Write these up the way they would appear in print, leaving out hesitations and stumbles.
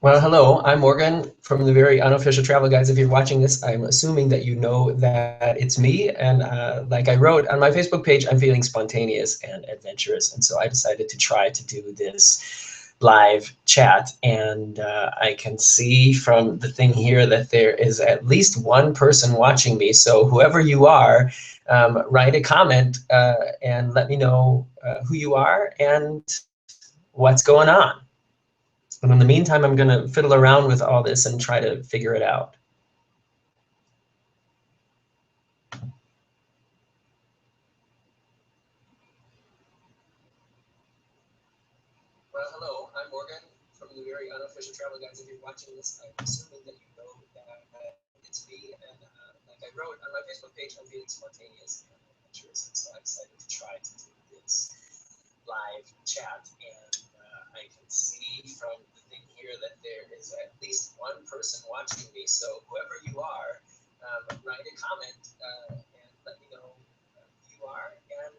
Well, hello, I'm Morgan from the very unofficial travel guides. If you're watching this, I'm assuming that you know that it's me. And like I wrote on my Facebook page, I'm feeling spontaneous and adventurous. And so I decided to try to do this live chat. And I can see from the thing here that there is at least one person watching me. So whoever you are, write a comment and let me know who you are and what's going on. But in the meantime, I'm going to fiddle around with all this and try to figure it out. Well, hello, I'm Morgan from the very unofficial travel guides. If you're watching this, I'm assuming that you know that it's me. And like I wrote on my Facebook page, I'm feeling spontaneous and adventurous. And so I decided to try to do this live chat. And I can see from the thing here that there is at least one person watching me. So whoever you are, write a comment and let me know who you are and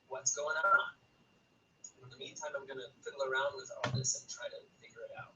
what's going on. In the meantime, I'm going to fiddle around with all this and try to figure it out.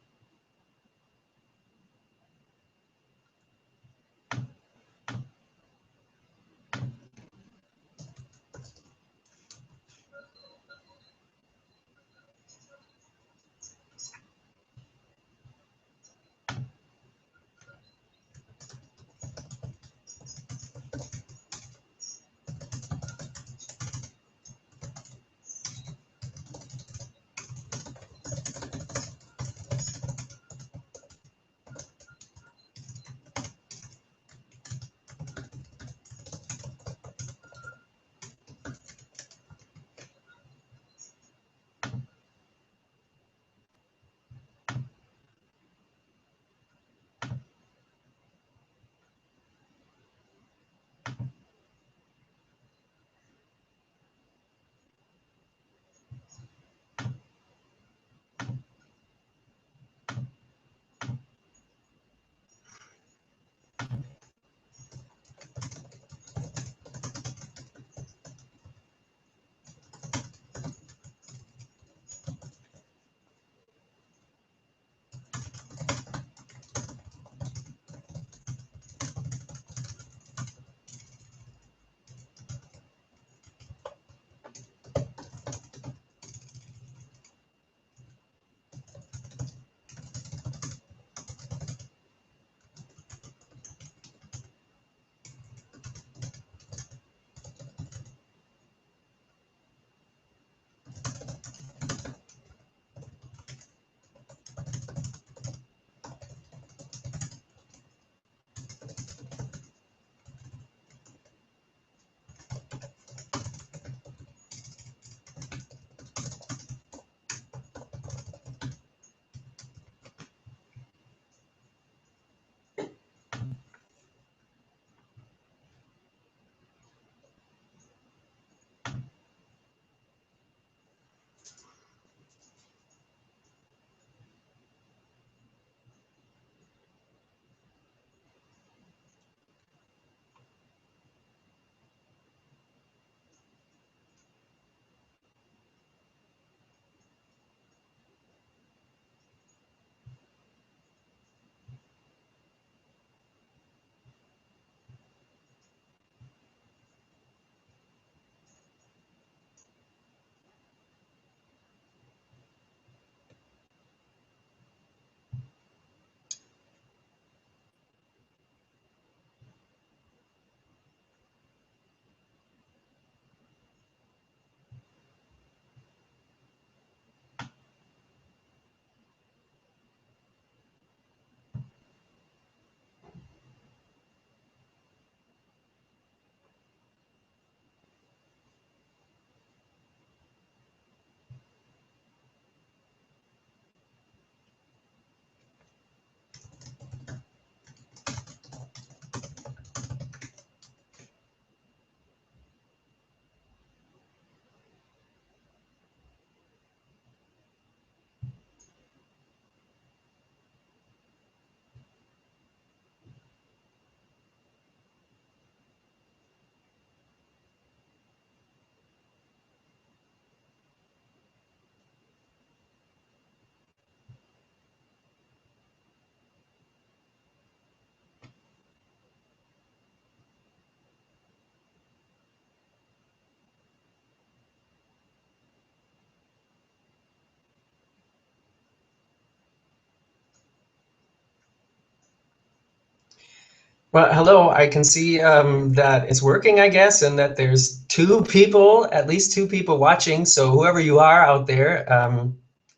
Well, hello. I can see that it's working, I guess, and that there's two people, at least two people watching. So whoever you are out there,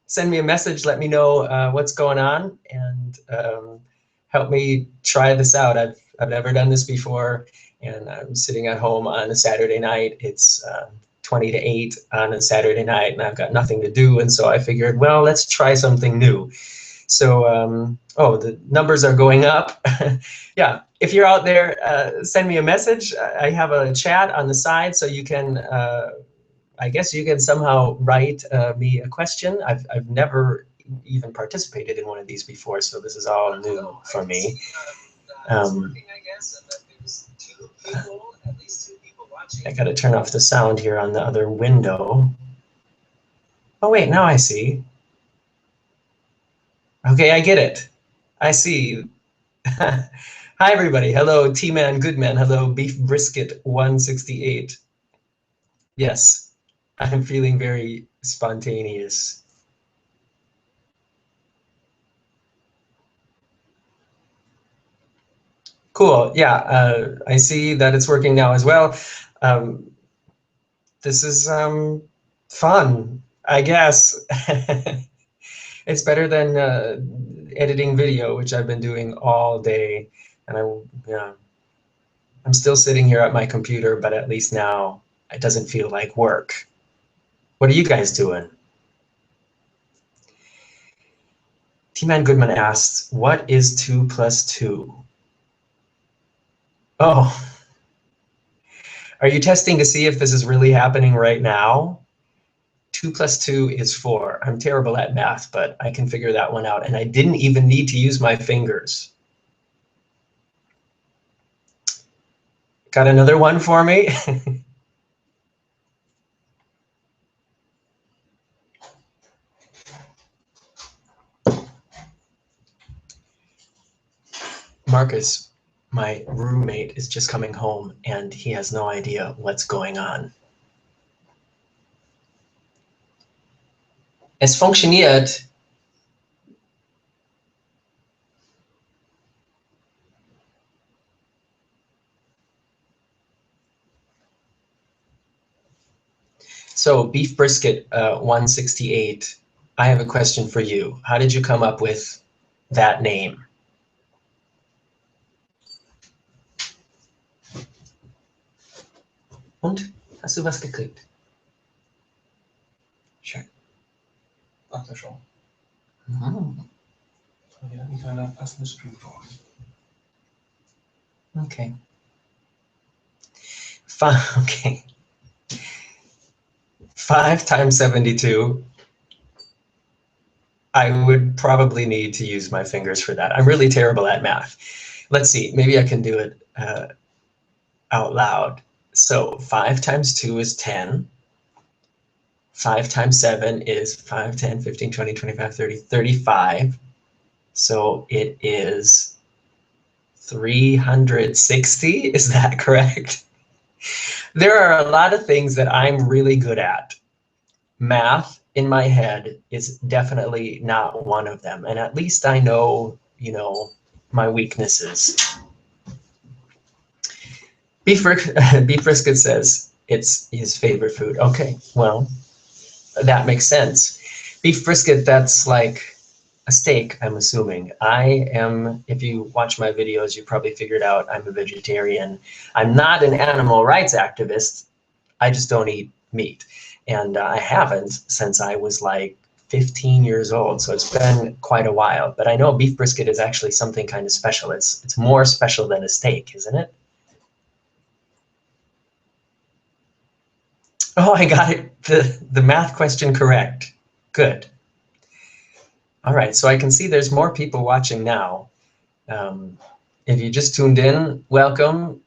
send me a message. Let me know what's going on, and help me try this out. I've never done this before, and I'm sitting at home on a Saturday night. It's 20 to 8 on a Saturday night, and I've got nothing to do. And so I figured, well, let's try something new. So, oh, the numbers are going up. Yeah, if you're out there, send me a message. I have a chat on the side, so you can, I guess you can somehow write me a question. I've never even participated in one of these before, so this is all new for me. I gotta turn off the sound here on the other window. Oh wait, now I see. Okay, I get it. I see. Hi, everybody. Hello, T-Man, Goodman. Hello, Beef Brisket 168. Yes, I'm feeling very spontaneous. Cool. Yeah, I see that it's working now as well. This is fun, I guess. It's better than editing video, which I've been doing all day. And I'm still sitting here at my computer, but at least now it doesn't feel like work. What are you guys doing? T-Man Goodman asks, what is 2 plus 2? Oh, are you testing to see if this is really happening right now? 2 plus 2 is 4. I'm terrible at math, but I can figure that one out. And I didn't even need to use my fingers. Got another one for me? Marcus, my roommate, is just coming home and he has no idea what's going on. Es funktioniert. So Beef Brisket 168, I have a question for you. How did you come up with that name? Und? Hast du was gekriegt? Schön. Dachte schon. Mhm. Hier ein kleiner passendes Stuhlform. Okay. Okay. 5 times 72. I would probably need to use my fingers for that. I'm really terrible at math. Let's see, maybe I can do it out loud. So 5 times 2 is 10. 5 times 7 is 5, 10, 15, 20, 25, 30, 35. So it is 360. Is that correct? There are a lot of things that I'm really good at. Math in my head is definitely not one of them. And at least I know, my weaknesses. Beef Brisket says it's his favorite food. Okay, well, that makes sense. Beef brisket, that's like a steak, I'm assuming. I am, if you watch my videos, you probably figured out I'm a vegetarian. I'm not an animal rights activist. I just don't eat meat. And I haven't since I was like 15 years old. So it's been quite a while. But I know beef brisket is actually something kind of special. It's more special than a steak, isn't it? Oh, I got it, the math question correct. Good. All right, so I can see there's more people watching now. If you just tuned in, welcome.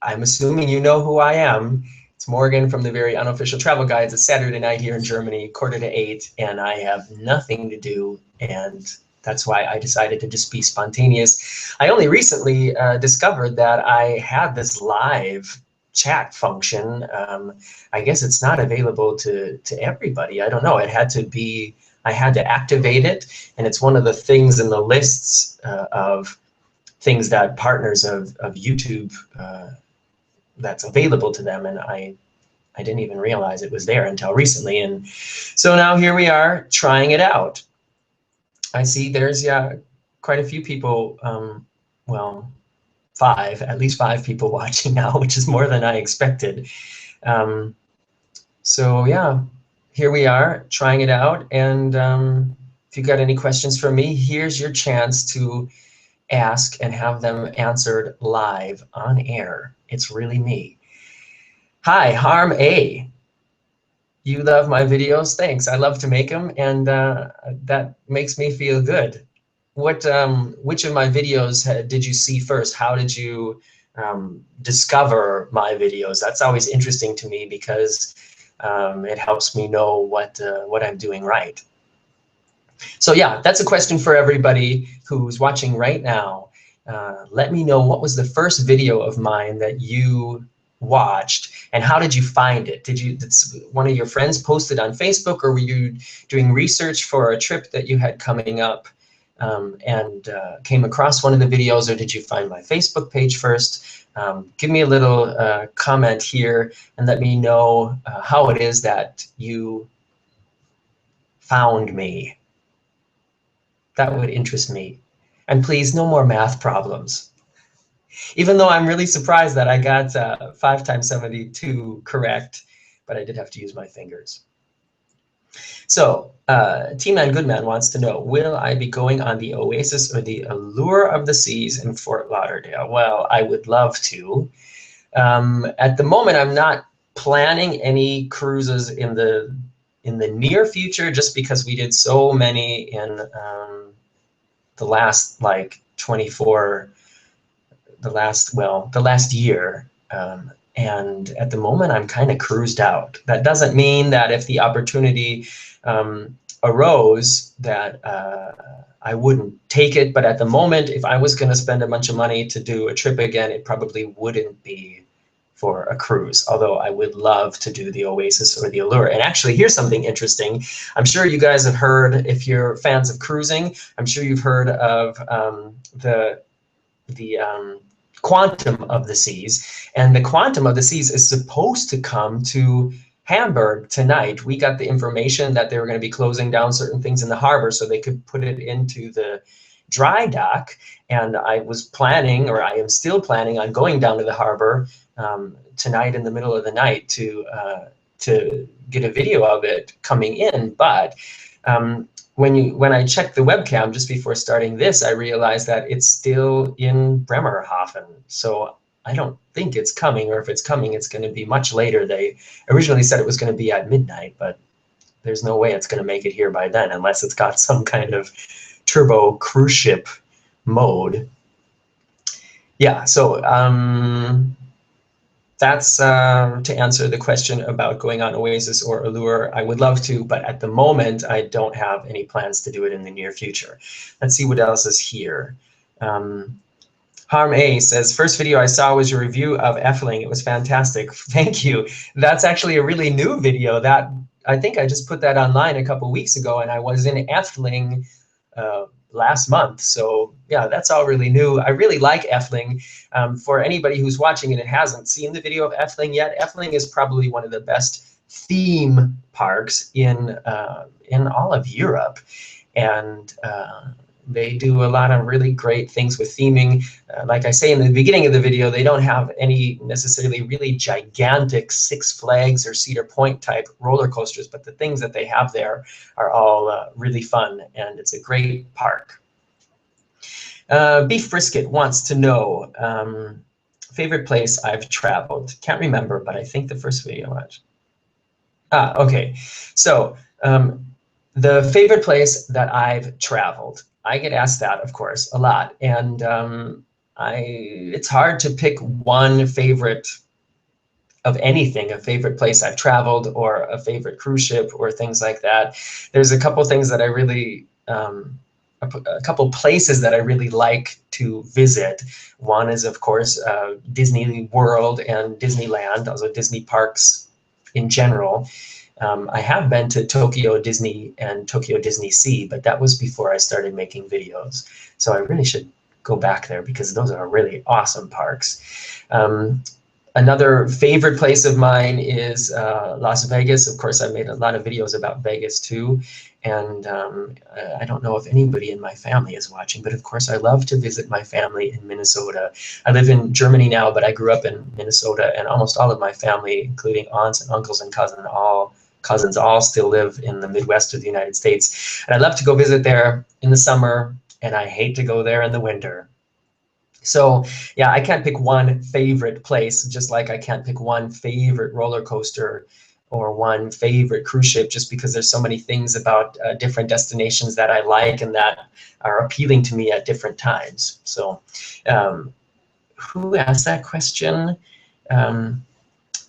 I'm assuming you know who I am. It's Morgan from the Very Unofficial Travel Guides. It's Saturday night here in Germany, 7:45, and I have nothing to do, and that's why I decided to just be spontaneous. I only recently discovered that I had this live chat function. I guess it's not available to everybody. I don't know. It had to be, I had to activate it, and it's one of the things in the lists of things that partners of YouTube that's available to them, and I didn't even realize it was there until recently. And so now here we are trying it out. I see there's, yeah, quite a few people, well, at least five people watching now, which is more than I expected. So yeah, here we are trying it out. And if you got any questions for me, here's your chance to ask and have them answered live on air. It's really me. Hi, Harm A. You love my videos? Thanks. I love to make them, and that makes me feel good. Which of my videos did you see first? How did you discover my videos? That's always interesting to me because it helps me know what I'm doing right. So yeah, that's a question for everybody who's watching right now. Let me know, what was the first video of mine that you watched, and how did you find it? Did one of your friends post it on Facebook, or were you doing research for a trip that you had coming up and came across one of the videos, or did you find my Facebook page first? Give me a little comment here and let me know how it is that you found me. That would interest me. And please, no more math problems. Even though I'm really surprised that I got 5 times 72 correct, but I did have to use my fingers. So T-Man Goodman wants to know, will I be going on the Oasis or the Allure of the Seas in Fort Lauderdale? Well, I would love to. At the moment, I'm not planning any cruises in the near future, just because we did so many in the last like 24. The last year, and at the moment I'm kind of cruised out. That doesn't mean that if the opportunity arose that I wouldn't take it, but at the moment, if I was going to spend a bunch of money to do a trip again, it probably wouldn't be for a cruise, although I would love to do the Oasis or the Allure. And actually, here's something interesting. I'm sure you guys have heard, if you're fans of cruising, I'm sure you've heard of the Quantum of the Seas, and the Quantum of the Seas is supposed to come to Hamburg tonight. We got the information that they were going to be closing down certain things in the harbor so they could put it into the dry dock, and I was planning, or I am still planning, on going down to the harbor tonight in the middle of the night to get a video of it coming in. But when I checked the webcam just before starting this, I realized that it's still in Bremerhaven. So I don't think it's coming, or if it's coming, it's going to be much later. They originally said it was going to be at midnight, but there's no way it's going to make it here by then, unless it's got some kind of turbo cruise ship mode. Yeah, so that's to answer the question about going on Oasis or Allure. I would love to, but at the moment, I don't have any plans to do it in the near future. Let's see what else is here. Harm A says, first video I saw was your review of Effling. It was fantastic. Thank you. That's actually a really new video. That I think I just put that online a couple weeks ago, and I was in Effling last month. So yeah, that's all really new. I really like Effling. For anybody who's watching and hasn't seen the video of Effling yet, Effling is probably one of the best theme parks in all of Europe. And they do a lot of really great things with theming. Like I say in the beginning of the video, they don't have any necessarily really gigantic Six Flags or Cedar Point type roller coasters, but the things that they have there are all really fun, and it's a great park. Beef Brisket wants to know, favorite place I've traveled. Can't remember, but I think the first video I watched. Okay. So the favorite place that I've traveled. I get asked that, of course, a lot, and it's hard to pick one favorite of anything, a favorite place I've traveled or a favorite cruise ship or things like that. There's a couple things that I really, a couple places that I really like to visit. One is, of course, Disney World and Disneyland, those are Disney parks in general. I have been to Tokyo Disney and Tokyo Disney Sea, but that was before I started making videos. So I really should go back there because those are really awesome parks. Another favorite place of mine is Las Vegas. Of course, I made a lot of videos about Vegas too. And I don't know if anybody in my family is watching, but of course I love to visit my family in Minnesota. I live in Germany now, but I grew up in Minnesota, and almost all of my family, including aunts and uncles and cousins, all still live in the Midwest of the United States. And I love to go visit there in the summer, and I hate to go there in the winter. So yeah, I can't pick one favorite place, just like I can't pick one favorite roller coaster or one favorite cruise ship, just because there's so many things about different destinations that I like and that are appealing to me at different times. So who asked that question?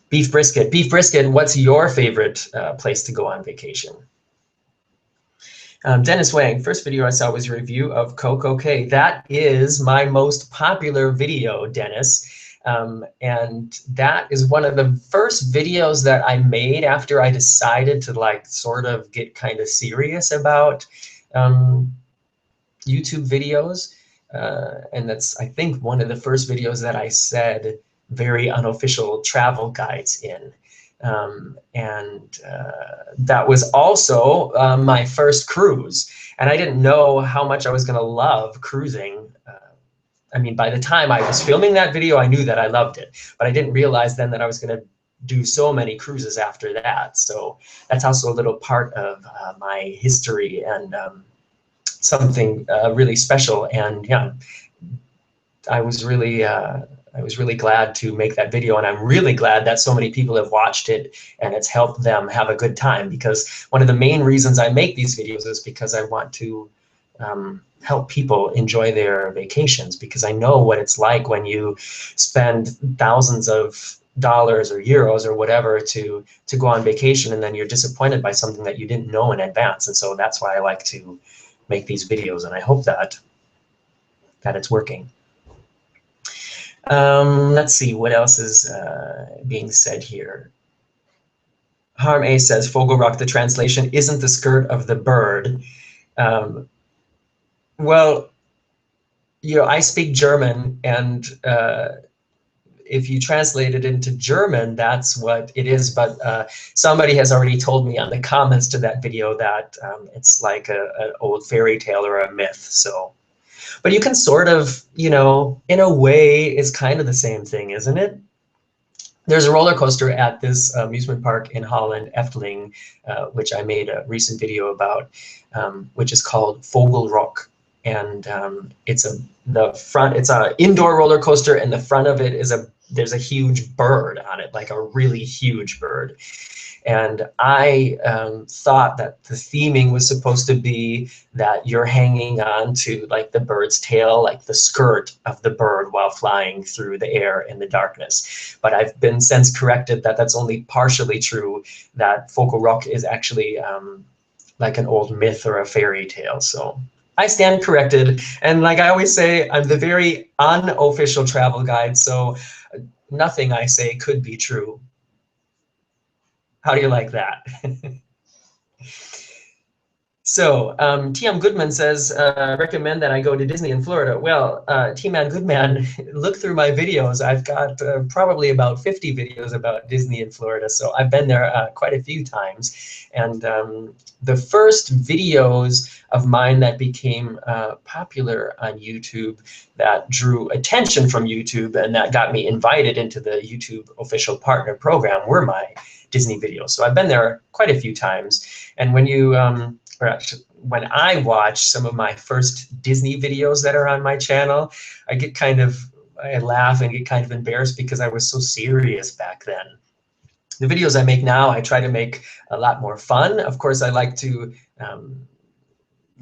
Beef brisket. Beef brisket, what's your favorite place to go on vacation? Dennis Wang, first video I saw was your review of Coco. Okay, that is my most popular video, Dennis. And that is one of the first videos that I made after I decided to like sort of get kind of serious about YouTube videos. And that's, I think, one of the first videos that I said very unofficial travel guides in. That was also my first cruise, and I didn't know how much I was going to love cruising. I mean, by the time I was filming that video, I knew that I loved it, but I didn't realize then that I was going to do so many cruises after that. So that's also a little part of my history and something really special. And yeah, I was really glad to make that video, and I'm really glad that so many people have watched it and it's helped them have a good time, because one of the main reasons I make these videos is because I want to help people enjoy their vacations, because I know what it's like when you spend thousands of dollars or euros or whatever to go on vacation, and then you're disappointed by something that you didn't know in advance. And so that's why I like to make these videos, and I hope that it's working. Let's see what else is being said here. Harm A says, Vogelrock, the translation isn't the skirt of the bird. Well, you know, I speak German, and if you translate it into German, that's what it is. But somebody has already told me on the comments to that video that it's like an old fairy tale or a myth. So, but you can sort of, you know, in a way, it's kind of the same thing, isn't it? There's a roller coaster at this amusement park in Holland, Efteling, which I made a recent video about, which is called Vogelrock. And it's an indoor roller coaster, and the front of it is there's a huge bird on it, like a really huge bird. And I thought that the theming was supposed to be that you're hanging on to like the bird's tail, like the skirt of the bird while flying through the air in the darkness. But I've been since corrected that that's only partially true, that Vogelrock is actually like an old myth or a fairy tale. So I stand corrected. And like I always say, I'm the very unofficial travel guide, so nothing I say could be true. How do you like that? So T.M. Goodman says, recommend that I go to Disney in Florida. Well, T-Man Goodman, look through my videos. I've got probably about 50 videos about Disney in Florida. So I've been there quite a few times. And the first videos of mine that became popular on YouTube, that drew attention from YouTube and that got me invited into the YouTube official partner program, were my Disney videos. So I've been there quite a few times. And when you, or actually, when I watch some of my first Disney videos that are on my channel, I laugh and get kind of embarrassed because I was so serious back then. The videos I make now, I try to make a lot more fun. Of course, I like to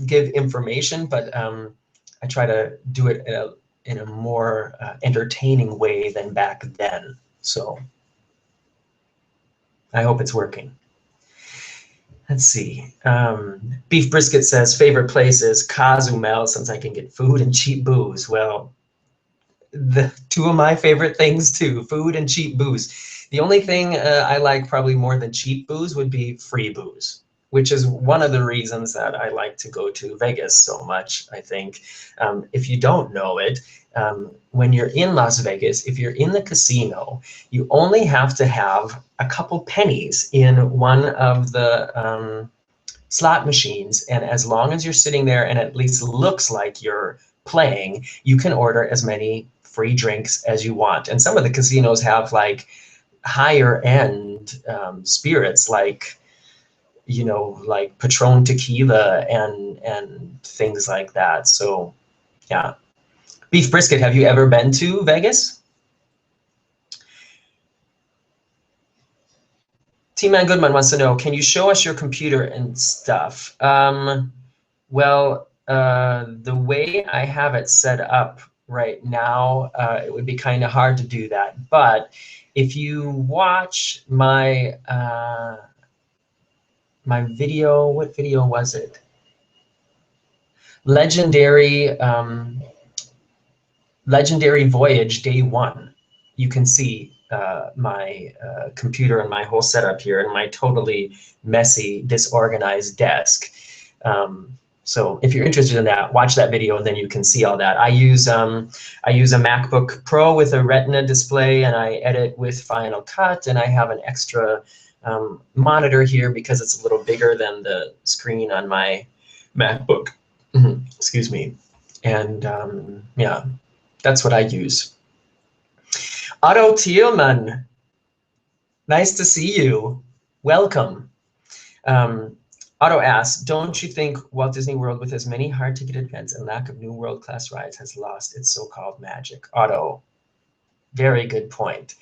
give information, but I try to do it in a more entertaining way than back then. So I hope it's working. Let's see. Beef Brisket says, favorite place is Cozumel, since I can get food and cheap booze. Well, the two of my favorite things too, food and cheap booze. The only thing I like probably more than cheap booze would be free booze, which is one of the reasons that I like to go to Vegas so much, I think. If you don't know it, when you're in Las Vegas, if you're in the casino, you only have to have a couple pennies in one of the slot machines, and as long as you're sitting there and at least looks like you're playing, you can order as many free drinks as you want. And some of the casinos have like higher end spirits, like, you know, like Patron tequila and things like that. So yeah. Beef brisket, have you ever been to Vegas? T-Man Goodman wants to know, can you show us your computer and stuff? Well, the way I have it set up right now, it would be kind of hard to do that. But if you watch my my video, what video was it? Legendary Voyage Day 1. You can see my computer and my whole setup here and my totally messy, disorganized desk. So if you're interested in that, watch that video and then you can see all that. I use a MacBook Pro with a Retina display, and I edit with Final Cut, and I have an extra monitor here because it's a little bigger than the screen on my MacBook. Excuse me. And yeah, that's what I use. Otto Thielmann, nice to see you. Welcome. Otto asks, don't you think Walt Disney World, with as many hard-ticketed events and lack of new world-class rides, has lost its so-called magic? Otto, very good point.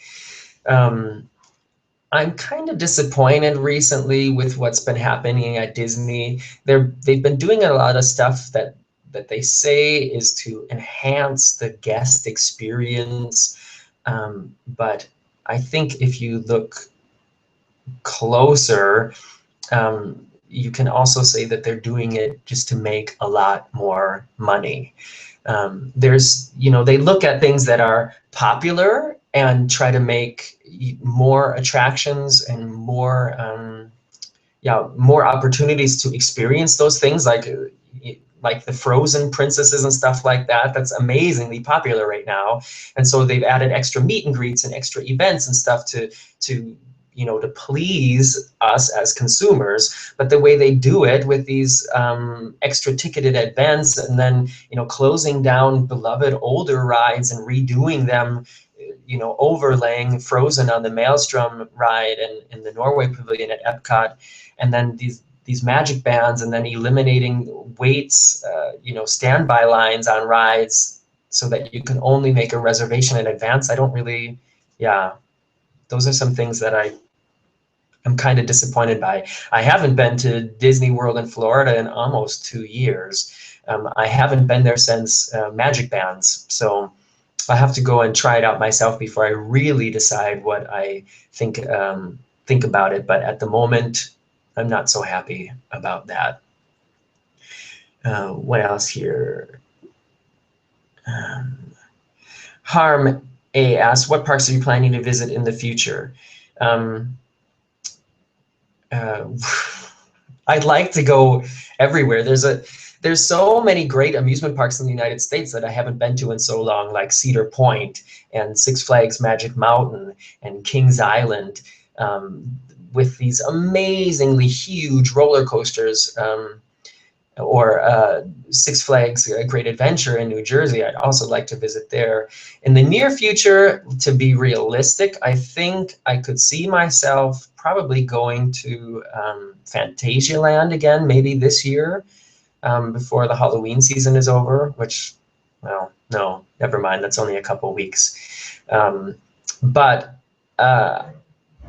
I'm kind of disappointed recently with what's been happening at Disney. They've been doing a lot of stuff that they say is to enhance the guest experience. But I think if you look closer, you can also say that they're doing it just to make a lot more money. There's, you know, they look at things that are popular and try to make more attractions and more, more opportunities to experience those things, like the Frozen princesses and stuff like that. That's amazingly popular right now. And so they've added extra meet and greets and extra events and stuff to please us as consumers. But the way they do it with these extra ticketed events, and then, you know, closing down beloved older rides and redoing them, you know, overlaying Frozen on the Maelstrom ride and in the Norway Pavilion at Epcot, and then these magic bands, and then eliminating waits, standby lines on rides so that you can only make a reservation in advance. I don't really, those are some things that I'm kind of disappointed by. I haven't been to Disney World in Florida in almost 2 years. I haven't been there since Magic Bands, so I have to go and try it out myself before I really decide what I think about it. But at the moment, I'm not so happy about that. What else here? Harm A asks, what parks are you planning to visit in the future? I'd like to go everywhere. There's so many great amusement parks in the United States that I haven't been to in so long, like Cedar Point and Six Flags Magic Mountain and Kings Island, with these amazingly huge roller coasters, or Six Flags Great Adventure in New Jersey. I'd also like to visit there. In the near future, to be realistic, I think I could see myself probably going to Fantasialand again, maybe this year, before the Halloween season is over, which, well, no, never mind, that's only a couple weeks. But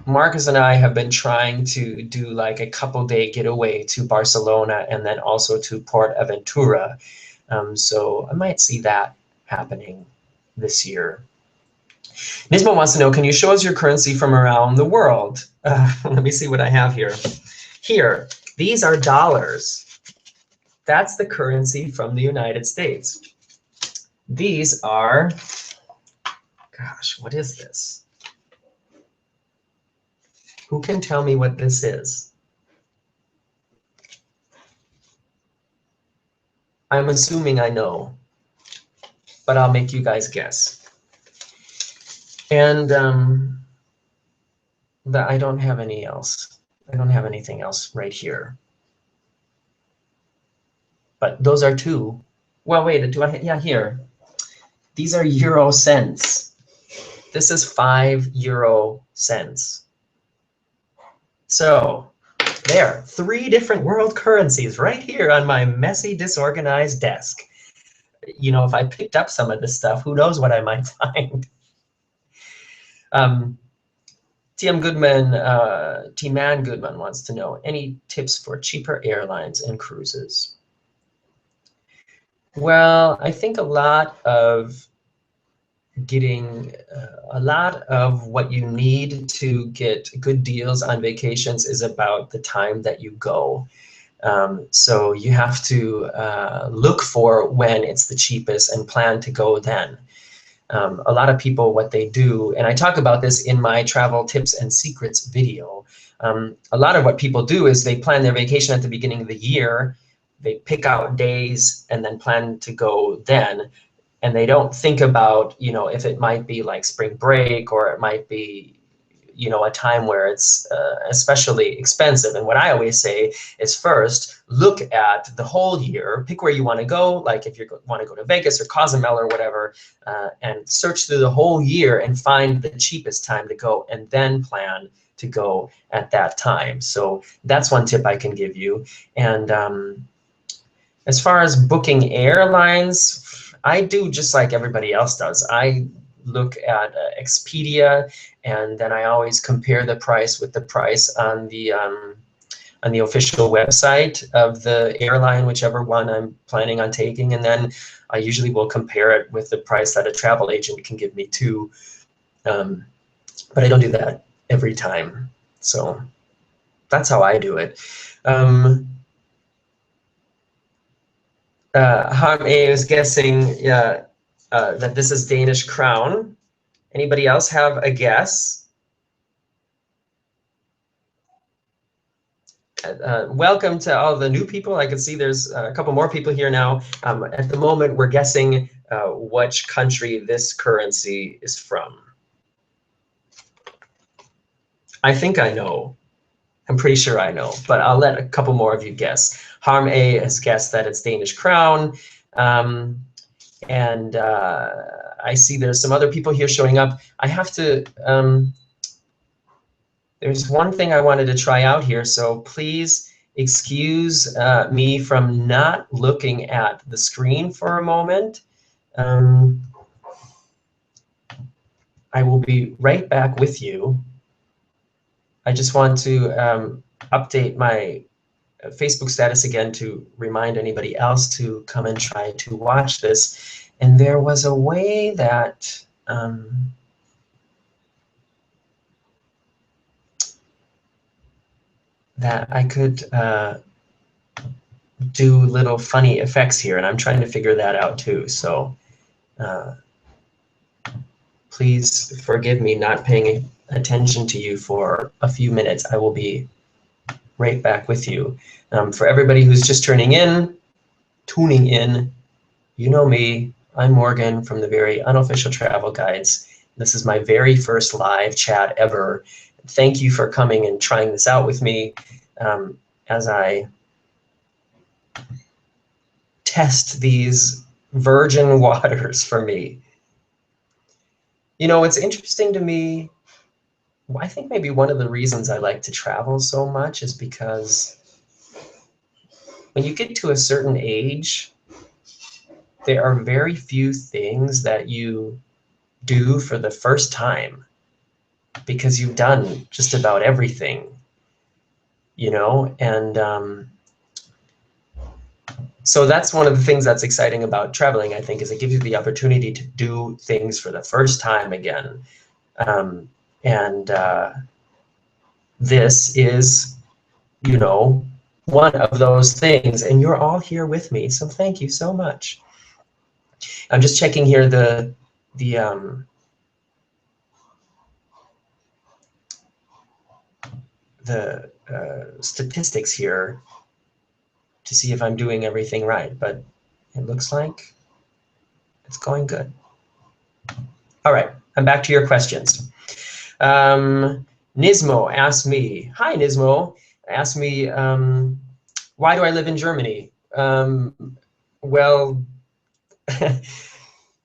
Marcus and I have been trying to do like a couple-day getaway to Barcelona and then also to Port Aventura. So I might see that happening this year. Nismo wants to know, can you show us your currency from around the world? Let me see what I have here. Here, these are dollars. That's the currency from the United States. These are, gosh, what is this? Who can tell me what this is? I'm assuming I know, but I'll make you guys guess. And I don't have any else. I don't have anything else right here. But those are two. Well, wait, do I? Yeah, here. These are euro cents. This is 5 euro cents. So there, 3 different world currencies right here on my messy, disorganized desk. You know, if I picked up some of this stuff, who knows what I might find. T.M. Goodman, T-Man Goodman wants to know, any tips for cheaper airlines and cruises? Well, I think a lot of what you need to get good deals on vacations is about the time that you go. So you have to look for when it's the cheapest and plan to go then. A lot of people, what they do, and I talk about this in my travel tips and secrets video, a lot of what people do is they plan their vacation at the beginning of the year, they pick out days and then plan to go then, and they don't think about, you know, if it might be like spring break or it might be, you know, a time where it's especially expensive. And what I always say is first, look at the whole year, pick where you want to go, like if you want to go to Vegas or Cozumel or whatever, and search through the whole year and find the cheapest time to go and then plan to go at that time. So that's one tip I can give you. And as far as booking airlines, I do just like everybody else does. I look at Expedia, and then I always compare the price with the price on the official website of the airline, whichever one I'm planning on taking, and then I usually will compare it with the price that a travel agent can give me too. But I don't do that every time, so that's how I do it. Harm A is guessing that this is Danish crown. Anybody else have a guess? Welcome to all the new people. I can see there's a couple more people here now. At the moment, we're guessing which country this currency is from. I think I know. I'm pretty sure I know, but I'll let a couple more of you guess. Harm A has guessed that it's Danish crown. And I see there's some other people here showing up. I have to, there's one thing I wanted to try out here, so please excuse me from not looking at the screen for a moment. I will be right back with you. I just want to update my Facebook status again to remind anybody else to come and try to watch this. And there was a way that that I could do little funny effects here, and I'm trying to figure that out too. So please forgive me not paying attention to you for a few minutes. I will be right back with you. For everybody who's just tuning in, you know me. I'm Morgan from the Very Unofficial Travel Guides. This is my very first live chat ever. Thank you for coming and trying this out with me as I test these virgin waters for me. You know, it's interesting to me. I think maybe one of the reasons I like to travel so much is because when you get to a certain age, there are very few things that you do for the first time because you've done just about everything, you know? And so that's one of the things that's exciting about traveling, I think, is it gives you the opportunity to do things for the first time again. This is, you know, one of those things, and you're all here with me, so thank you so much. I'm just checking here the statistics here to see if I'm doing everything right, but it looks like it's going good. All right, I'm back to your questions. Nismo asked me, hi Nismo, asked me, why do I live in Germany? Well,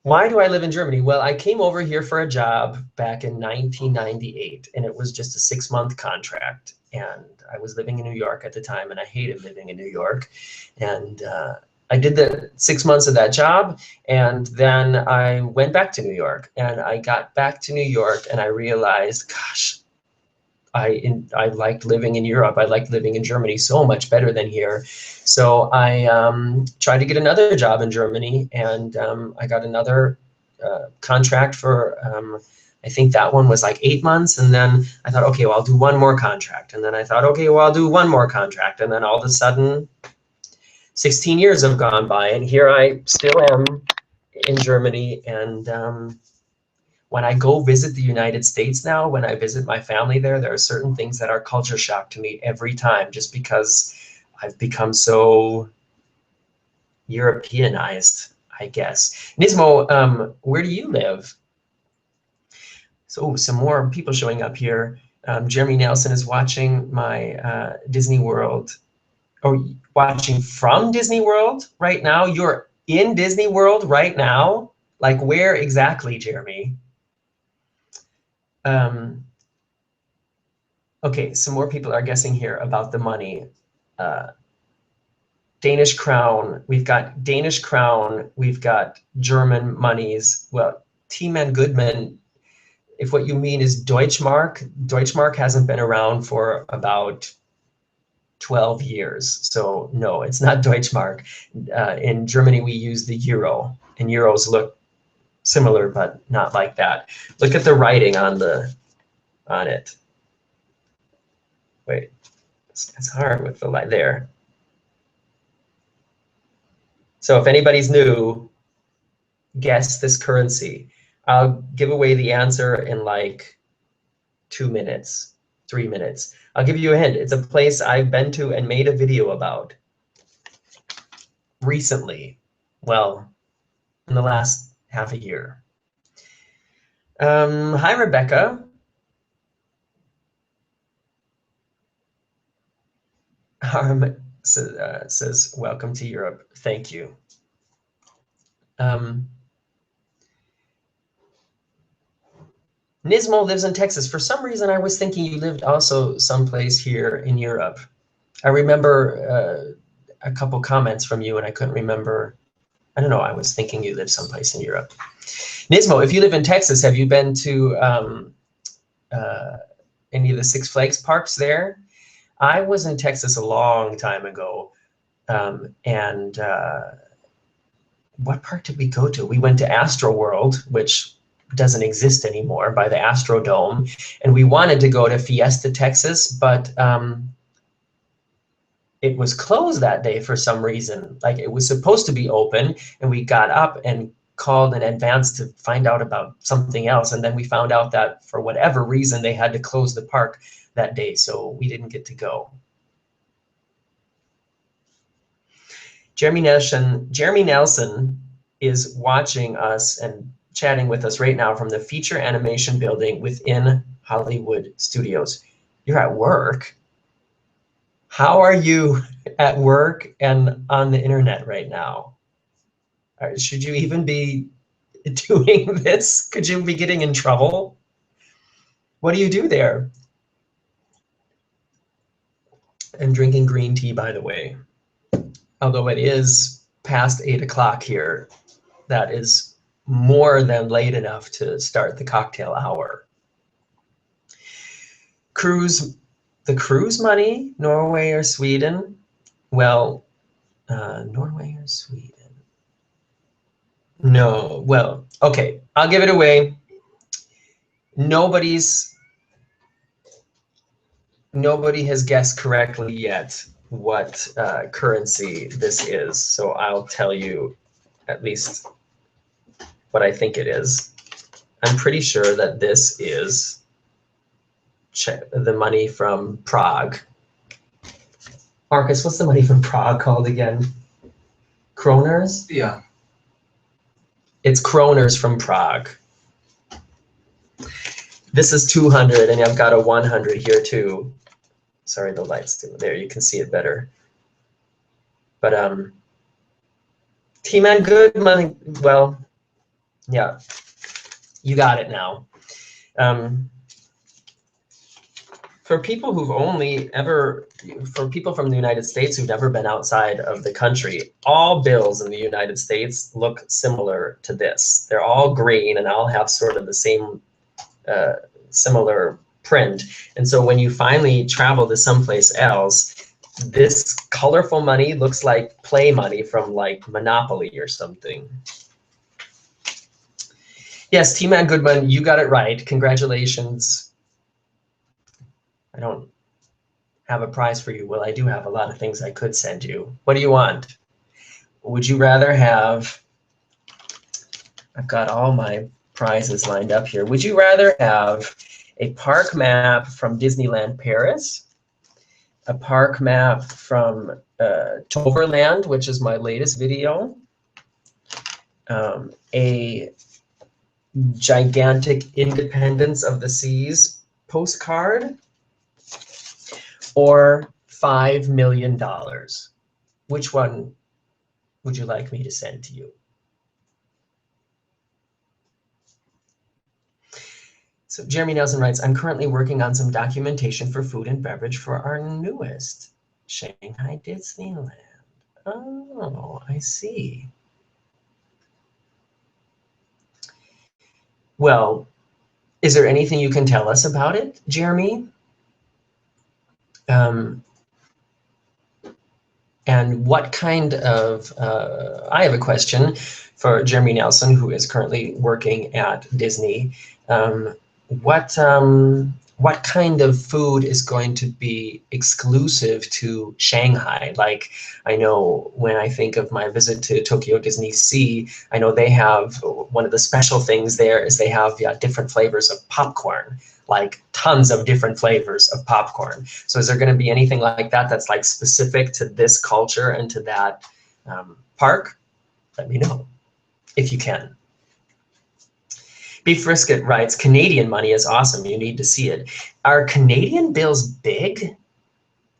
why do I live in Germany? Well, I came over here for a job back in 1998, and it was just a 6-month contract. And I was living in New York at the time, and I hated living in New York. And I did the 6 months of that job, and then I went back to New York. And I got back to New York, and I realized, gosh, I liked living in Europe. I liked living in Germany so much better than here. So I tried to get another job in Germany, and I got another contract for, I think that one was like 8 months. And then I thought, okay, well, I'll do one more contract. And then I thought, okay, well, I'll do one more contract. And then all of a sudden, 16 years have gone by, and here I still am in Germany. And when I go visit the United States now, when I visit my family there are certain things that are culture shock to me every time, just because I've become so Europeanized, I guess. Nismo, where do you live? So some more people showing up here. Jeremy Nelson is watching my Disney World, or watching from Disney World right now. You're in Disney World right now? Like where exactly, Jeremy? Okay, some more people are guessing here about the money. Danish crown, we've got Danish crown, we've got German monies. Well, T-Man Goodman, if what you mean is Deutschmark, Deutschmark hasn't been around for about 12 years. So no, it's not Deutschmark. In Germany, we use the euro, and euros look similar, but not like that. Look at the writing on it. Wait, it's hard with the light there. So if anybody's new, guess this currency. I'll give away the answer in like 2 minutes, 3 minutes. I'll give you a hint. It's a place I've been to and made a video about recently. Well, in the last half a year. Hi, Rebecca. Harm says, welcome to Europe. Thank you. Nismo lives in Texas. For some reason, I was thinking you lived also someplace here in Europe. I remember a couple comments from you, and I couldn't remember. I don't know. I was thinking you lived someplace in Europe. Nismo, if you live in Texas, have you been to any of the Six Flags parks there? I was in Texas a long time ago, and what park did we go to? We went to Astro World, which doesn't exist anymore, by the Astrodome, and we wanted to go to Fiesta, Texas, but it was closed that day for some reason. Like it was supposed to be open, and we got up and called in advance to find out about something else, and then we found out that for whatever reason they had to close the park that day, so we didn't get to go. Jeremy Nelson is watching us and chatting with us right now from the feature animation building within Hollywood Studios. You're at work? How are you at work and on the internet right now? Should you even be doing this? Could you be getting in trouble? What do you do there? I'm drinking green tea, by the way. Although it is past 8 o'clock here, that is more than late enough to start the cocktail hour. The cruise money, Norway or Sweden? Well, Norway or Sweden? No, well, okay, I'll give it away. Nobody has guessed correctly yet what currency this is, so I'll tell you at least what I think it is. I'm pretty sure that this is the money from Prague. Marcus, what's the money from Prague called again? Kroners? Yeah. It's Kroners from Prague. This is 200, and I've got a 100 here too. Sorry, the light's still there. You can see it better. But T-Man good money. Well, yeah, you got it now. For people who've only ever, for people from the United States who've never been outside of the country, all bills in the United States look similar to this. They're all green and all have sort of the same similar print. And so when you finally travel to someplace else, this colorful money looks like play money from like Monopoly or something. Yes, T-Man Goodman, you got it right. Congratulations. I don't have a prize for you. Well, I do have a lot of things I could send you. What do you want? Would you rather have, I've got all my prizes lined up here. Would you rather have a park map from Disneyland Paris, a park map from Toverland, which is my latest video, a gigantic Independence of the Seas postcard, or $5 million? Which one would you like me to send to you? So Jeremy Nelson writes, I'm currently working on some documentation for food and beverage for our newest Shanghai Disneyland. Oh, I see. Well, is there anything you can tell us about it, Jeremy? And what kind of, I have a question for Jeremy Nelson, who is currently working at Disney. What kind of food is going to be exclusive to Shanghai? Like, I know when I think of my visit to Tokyo Disney Sea, I know they have, one of the special things there is they have different flavors of popcorn, like tons of different flavors of popcorn. So is there going to be anything like that that's like specific to this culture and to that park? Let me know if you can. Beef Frisket writes, Canadian money is awesome. You need to see it. Are Canadian bills big?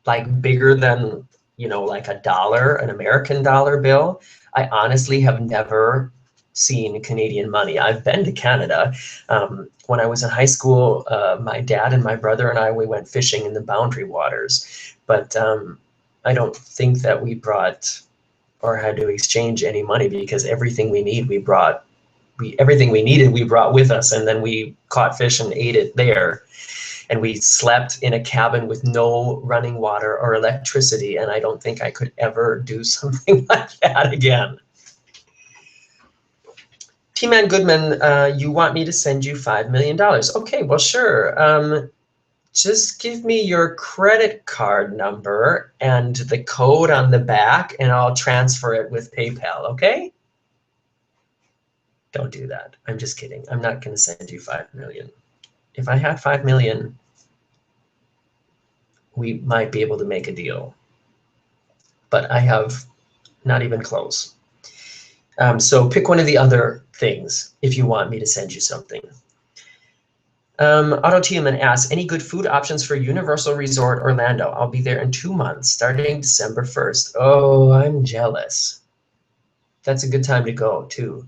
Like bigger than, you know, like a dollar, an American dollar bill? I honestly have never seen Canadian money. I've been to Canada. When I was in high school, my dad and my brother and I, we went fishing in the Boundary Waters. But I don't think that we brought or had to exchange any money because everything we need, we brought. Everything we needed, we brought with us, and then we caught fish and ate it there. And we slept in a cabin with no running water or electricity, and I don't think I could ever do something like that again. T-Man Goodman, you want me to send you $5 million? Okay, well, sure. Just give me your credit card number and the code on the back, and I'll transfer it with PayPal, okay? Don't do that. I'm just kidding. I'm not going to send you $5 million. If I had $5 million, we might be able to make a deal. But I have not even close. So pick one of the other things if you want me to send you something. Otto Tiemann asks, any good food options for Universal Resort Orlando? I'll be there in 2 months, starting December 1st. Oh, I'm jealous. That's a good time to go, too.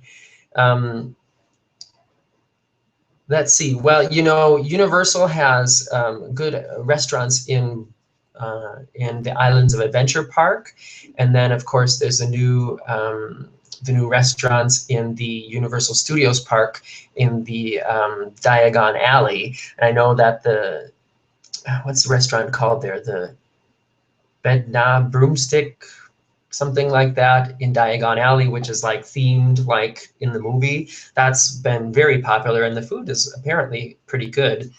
Let's see. Well, you know, Universal has good restaurants in the Islands of Adventure Park, and then of course there's the new restaurants in the Universal Studios Park in the Diagon Alley. And I know that the what's the restaurant called there? The Bedknob Broomstick, something like that, in Diagon Alley, which is like themed like in the movie. That's been very popular, and the food is apparently pretty good.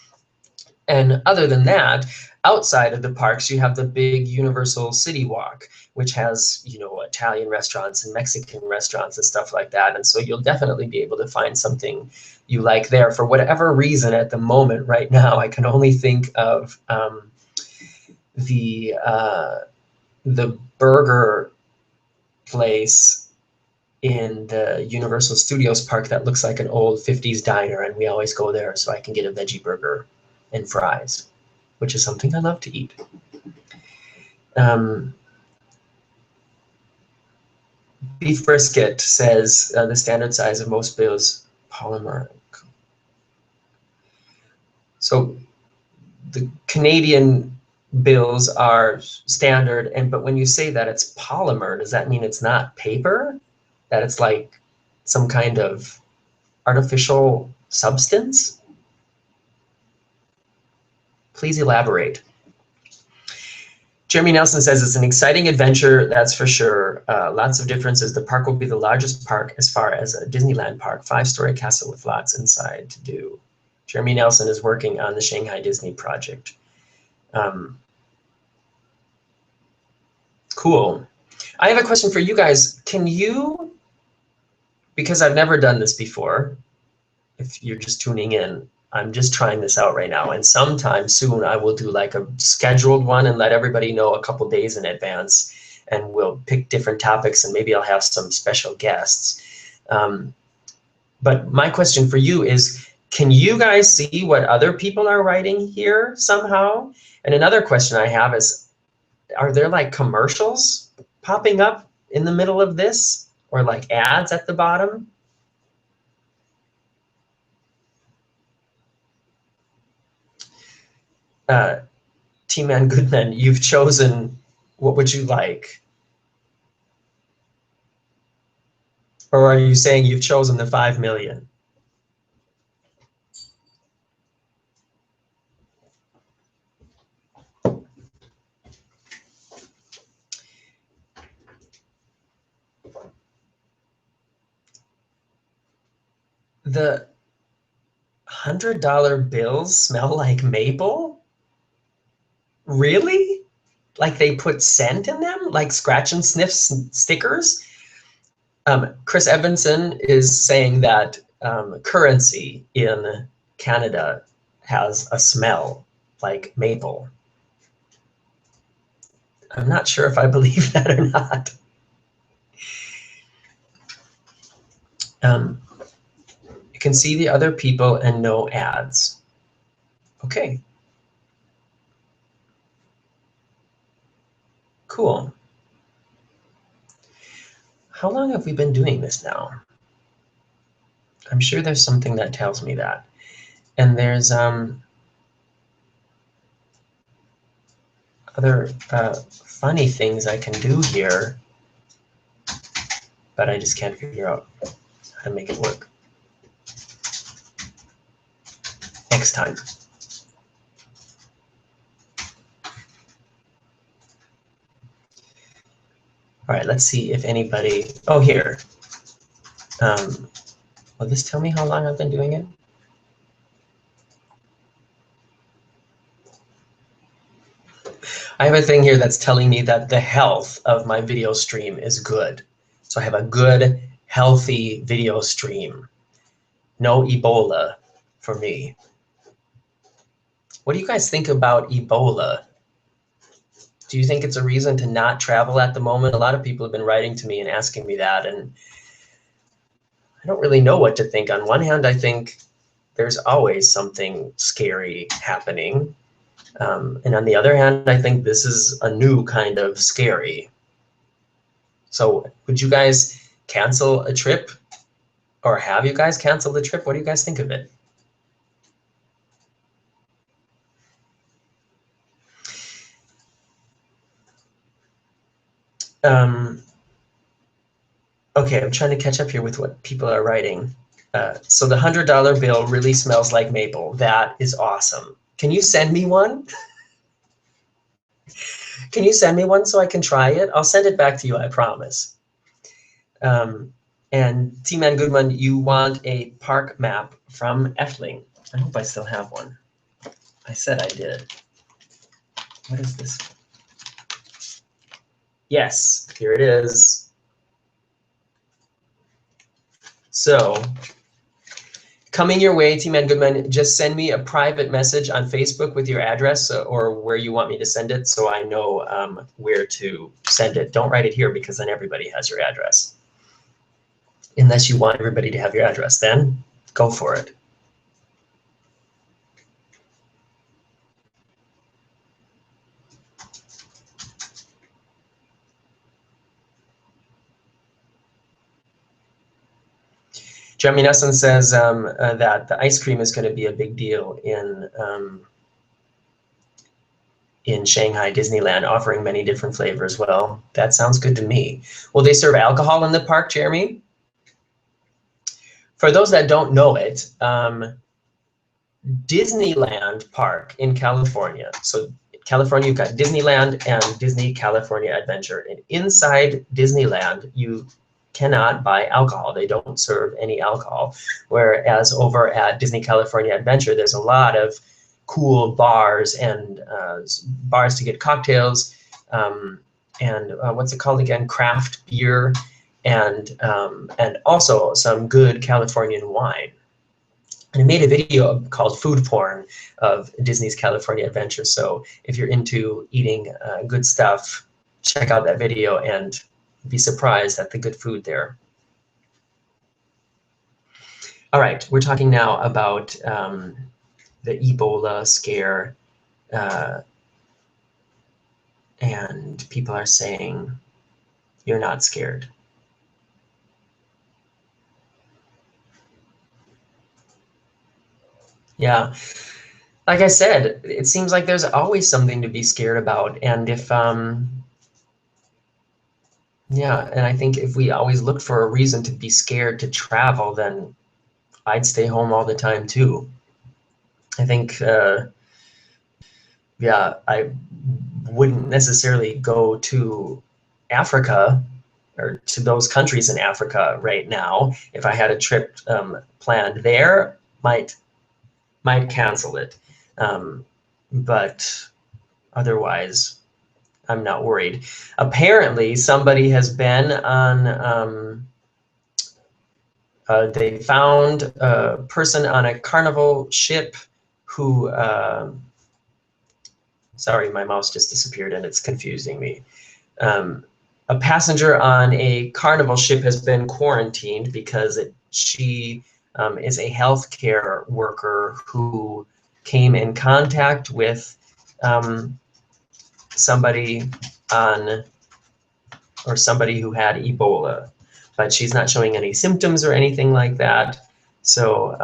And other than that, outside of the parks, you have the big Universal City Walk, which has, you know, Italian restaurants and Mexican restaurants and stuff like that. And so you'll definitely be able to find something you like there. For whatever reason, at the moment right now, I can only think of the burger place in the Universal Studios park that looks like an old 50s diner, and we always go there so I can get a veggie burger and fries, which is something I love to eat. Beef brisket says the standard size of most bills, polymer. So the Canadian bills are standard, but when you say that it's polymer, does that mean it's not paper? That it's like some kind of artificial substance? Please elaborate. Jeremy Nelson says it's an exciting adventure, that's for sure. Lots of differences. The park will be the largest park as far as a Disneyland park, 5-story castle with lots inside to do. Jeremy Nelson is working on the Shanghai Disney project. Cool. I have a question for you guys. Can you, because I've never done this before, if you're just tuning in, I'm just trying this out right now, and sometime soon I will do like a scheduled one and let everybody know a couple days in advance, and we'll pick different topics, and maybe I'll have some special guests. But my question for you is, can you guys see what other people are writing here somehow? And another question I have is, are there like commercials popping up in the middle of this, or like ads at the bottom? T-Man Goodman, you've chosen, what would you like? Or are you saying you've chosen the 5 million? The $100 bills smell like maple? Really? Like they put scent in them? Like scratch and sniff stickers? Chris Evanson is saying that currency in Canada has a smell like maple. I'm not sure if I believe that or not. You can see the other people and no ads. Okay. Cool. How long have we been doing this now? I'm sure there's something that tells me that. And there's other funny things I can do here, but I just can't figure out how to make it work. Next time. All right, let's see if anybody, oh, here. Will this tell me how long I've been doing it? I have a thing here that's telling me that the health of my video stream is good. So I have a good, healthy video stream. No Ebola for me. What do you guys think about Ebola? Do you think it's a reason to not travel at the moment? A lot of people have been writing to me and asking me that, and I don't really know what to think. On one hand, I think there's always something scary happening. And on the other hand, I think this is a new kind of scary. So would you guys cancel a trip? Or have you guys canceled a trip? What do you guys think of it? Okay, I'm trying to catch up here with what people are writing. So the $100 bill really smells like maple. That is awesome. Can you send me one? Can you send me one so I can try it? I'll send it back to you, I promise. And T-Man Goodman, you want a park map from Effling. I hope I still have one. I said I did. What is this? Yes, here it is. So, coming your way, T-Man Goodman, just send me a private message on Facebook with your address or where you want me to send it so I know where to send it. Don't write it here because then everybody has your address. unless you want everybody to have your address, then go for it. Jeremy Nesson says that the ice cream is going to be a big deal in Shanghai Disneyland, offering many different flavors. Well, that sounds good to me. Will they serve alcohol in the park, Jeremy? For those that don't know it, Disneyland Park in California. So California, you've got Disneyland and Disney California Adventure. And inside Disneyland, you cannot buy alcohol. They don't serve any alcohol. Whereas over at Disney California Adventure, there's a lot of cool bars and bars to get cocktails and what's it called again? Craft beer and also some good Californian wine. And I made a video called Food Porn of Disney's California Adventure. So if you're into eating good stuff, check out that video and be surprised at the good food there. All right, we're talking now about the Ebola scare. And people are saying, you're not scared. Yeah, like I said, it seems like there's always something to be scared about. And if, yeah, and I think if we always looked for a reason to be scared to travel, then I'd stay home all the time too. I think, yeah, I wouldn't necessarily go to Africa or to those countries in Africa right now. If I had a trip planned there, might cancel it. But otherwise, I'm not worried. Apparently, somebody has been on, they found a person on a Carnival ship who, sorry, my mouse just disappeared and it's confusing me. A passenger on a Carnival ship has been quarantined because she is a healthcare worker who came in contact with somebody who had Ebola, but she's not showing any symptoms or anything like that. So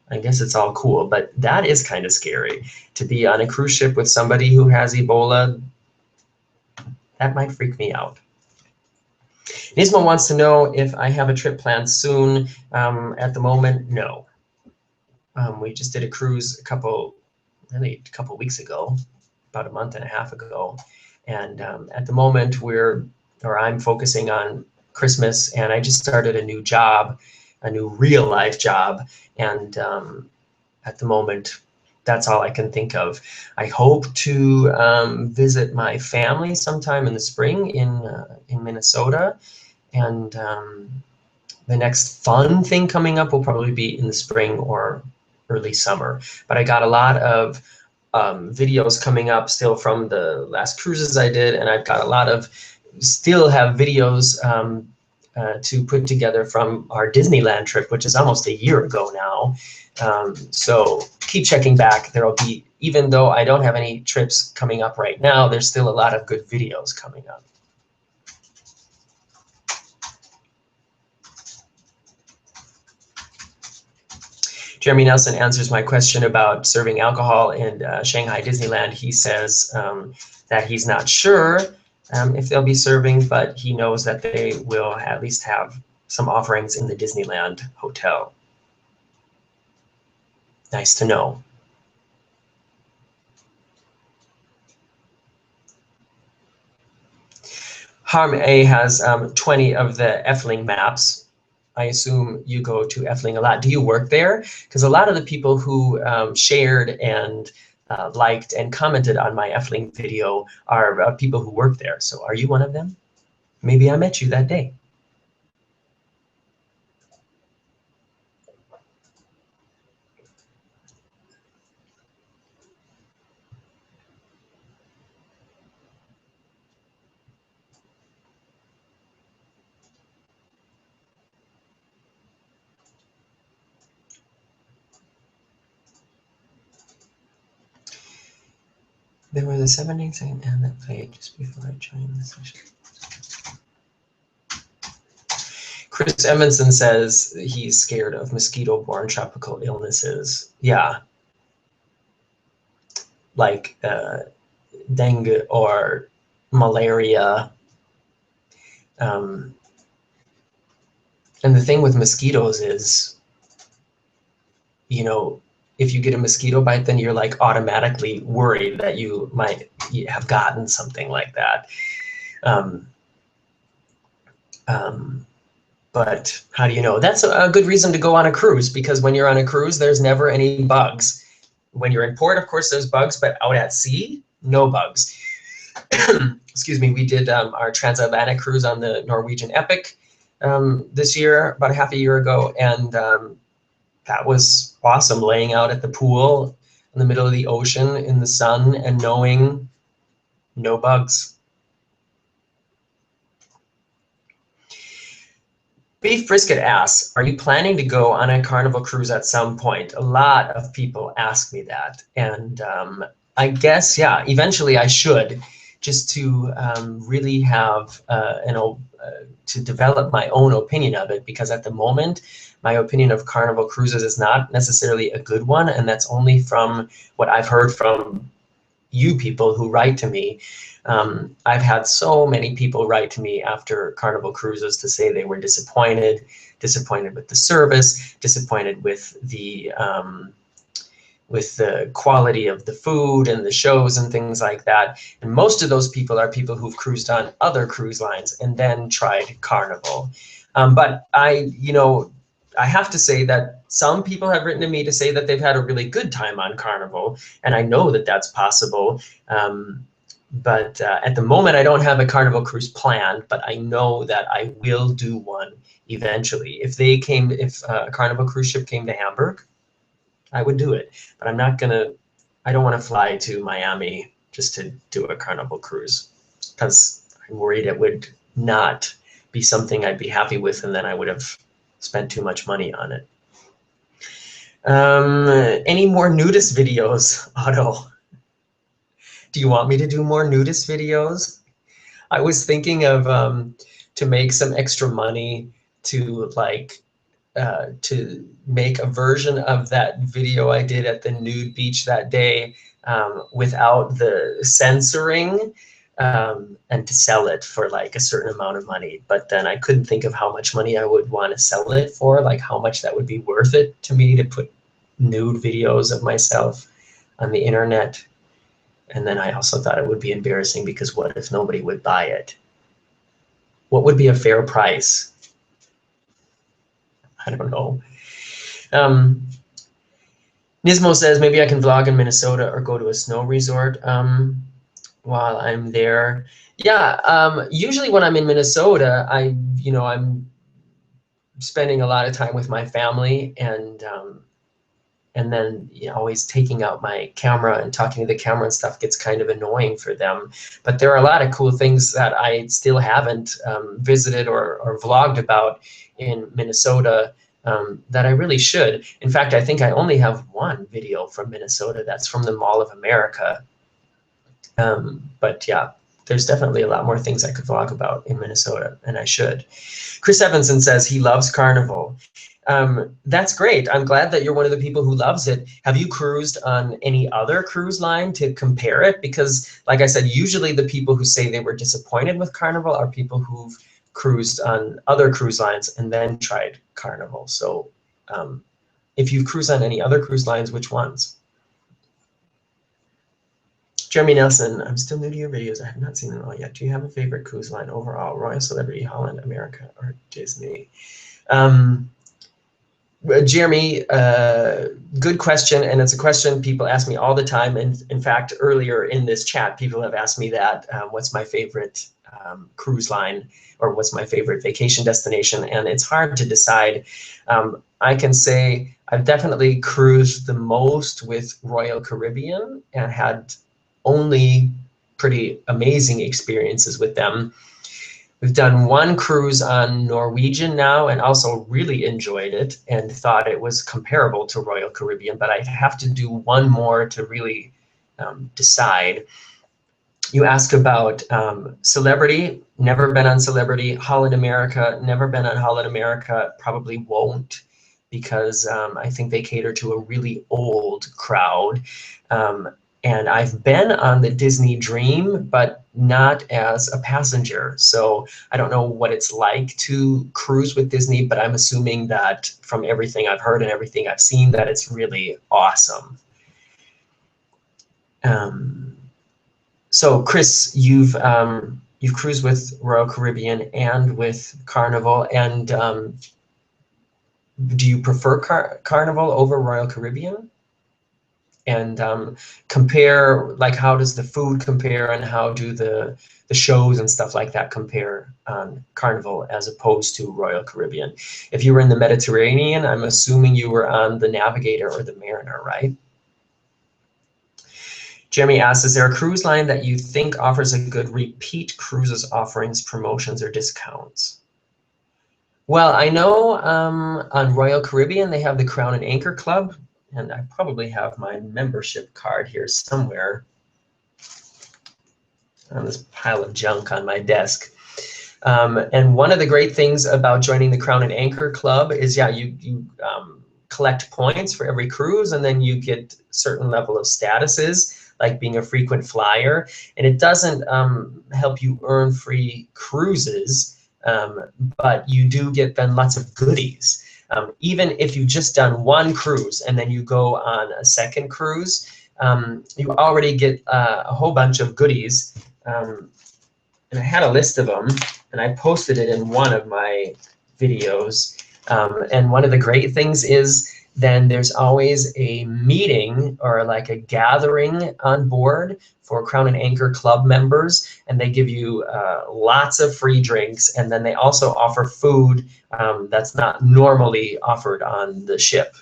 I guess it's all cool, but that is kind of scary to be on a cruise ship with somebody who has Ebola. That might freak me out. Nisma wants to know if I have a trip planned soon. At the moment, no. We just did a cruise a couple weeks ago, about a month and a half ago. And at the moment I'm focusing on Christmas, and I just started a new job, a new real life job. And at the moment, that's all I can think of. I hope to visit my family sometime in the spring in Minnesota. And the next fun thing coming up will probably be in the spring or early summer. But I got a lot of videos coming up still from the last cruises I did, and I've got a lot of, still have videos to put together from our Disneyland trip, which is almost a year ago now. So keep checking back. There'll be, even though I don't have any trips coming up right now, there's still a lot of good videos coming up. Jeremy Nelson answers my question about serving alcohol in Shanghai Disneyland. He says that he's not sure if they'll be serving, but he knows that they will at least have some offerings in the Disneyland hotel. Nice to know. Harm A has 20 of the Effling maps. I assume you go to Effling a lot. Do you work there? Because a lot of the people who shared and liked and commented on my Effling video are people who work there. So are you one of them? Maybe I met you that day. There was a 7 second ad that played just before I joined the session. Chris Evanson says he's scared of mosquito-borne tropical illnesses. Yeah. Like dengue or malaria. And the thing with mosquitoes is, you know, if you get a mosquito bite, then you're like automatically worried that you might have gotten something like that. But how do you know? That's a good reason to go on a cruise, because when you're on a cruise, there's never any bugs. When you're in port, of course, there's bugs, but out at sea, no bugs. Excuse me, we did our Transatlantic cruise on the Norwegian Epic this year, about half a year ago, and that was awesome, laying out at the pool in the middle of the ocean in the sun and knowing no bugs. Beef Brisket asks, are you planning to go on a Carnival cruise at some point? A lot of people ask me that. And I guess, yeah, eventually I should, just to really have, to develop my own opinion of it, because at the moment, my opinion of Carnival cruises is not necessarily a good one. And that's only from what I've heard from you people who write to me. I've had so many people write to me after Carnival cruises to say they were disappointed with the service, disappointed with the quality of the food and the shows and things like that. And most of those people are people who've cruised on other cruise lines and then tried Carnival. But I have to say that some people have written to me to say that they've had a really good time on Carnival, and I know that that's possible. But at the moment, I don't have a Carnival cruise planned, but I know that I will do one eventually. If a Carnival cruise ship came to Hamburg, I would do it. But I don't want to fly to Miami just to do a Carnival cruise, because I'm worried it would not be something I'd be happy with, and then I would have spent too much money on it. Any more nudist videos, Otto? Do you want me to do more nudist videos? I was thinking of to make some extra money to to make a version of that video I did at the nude beach that day without the censoring, and to sell it for like a certain amount of money. But then I couldn't think of how much money I would want to sell it for, like how much that would be worth it to me to put nude videos of myself on the internet. And then I also thought it would be embarrassing, because what if nobody would buy it? What would be a fair price? I don't know. Nismo says maybe I can vlog in Minnesota or go to a snow resort while I'm there. Yeah, usually when I'm in Minnesota, I'm spending a lot of time with my family, and then always taking out my camera and talking to the camera and stuff gets kind of annoying for them. But there are a lot of cool things that I still haven't visited or vlogged about in Minnesota that I really should. In fact, I think I only have one video from Minnesota. That's from the Mall of America. But yeah, there's definitely a lot more things I could vlog about in Minnesota, and I should. Chris Evanson says he loves Carnival. That's great. I'm glad that you're one of the people who loves it. Have you cruised on any other cruise line to compare it? Because like I said, usually the people who say they were disappointed with Carnival are people who've cruised on other cruise lines and then tried Carnival. So if you've cruised on any other cruise lines, which ones? Jeremy Nelson, I'm still new to your videos. I have not seen them all yet. Do you have a favorite cruise line overall? Royal, Celebrity, Holland, America, or Disney? Jeremy, good question, and it's a question people ask me all the time. And in fact, earlier in this chat, people have asked me that, what's my favorite cruise line, or what's my favorite vacation destination? And it's hard to decide. I can say I've definitely cruised the most with Royal Caribbean and had only pretty amazing experiences with them. We've done one cruise on Norwegian now, and also really enjoyed it and thought it was comparable to Royal Caribbean, but I have to do one more to really decide. You ask about Celebrity, never been on Celebrity. Holland America, never been on Holland America, probably won't, because I think they cater to a really old crowd. And I've been on the Disney Dream, but not as a passenger. So I don't know what it's like to cruise with Disney, but I'm assuming that from everything I've heard and everything I've seen, that it's really awesome. So Chris, you've cruised with Royal Caribbean and with Carnival, and do you prefer Carnival over Royal Caribbean? And compare, like, how does the food compare, and how do the shows and stuff like that compare on Carnival as opposed to Royal Caribbean? If you were in the Mediterranean, I'm assuming you were on the Navigator or the Mariner, right? Jeremy asks, is there a cruise line that you think offers a good repeat cruises offerings, promotions, or discounts? Well, I know on Royal Caribbean, they have the Crown and Anchor Club, and I probably have my membership card here somewhere on this pile of junk on my desk. And one of the great things about joining the Crown and Anchor Club is, yeah, you collect points for every cruise, and then you get certain level of statuses, like being a frequent flyer. And it doesn't help you earn free cruises, but you do get then lots of goodies. Even if you've just done one cruise and then you go on a second cruise, you already get a whole bunch of goodies. And I had a list of them, and I posted it in one of my videos. And one of the great things is then there's always a meeting or like a gathering on board for Crown and Anchor Club members, and they give you lots of free drinks, and then they also offer food that's not normally offered on the ship.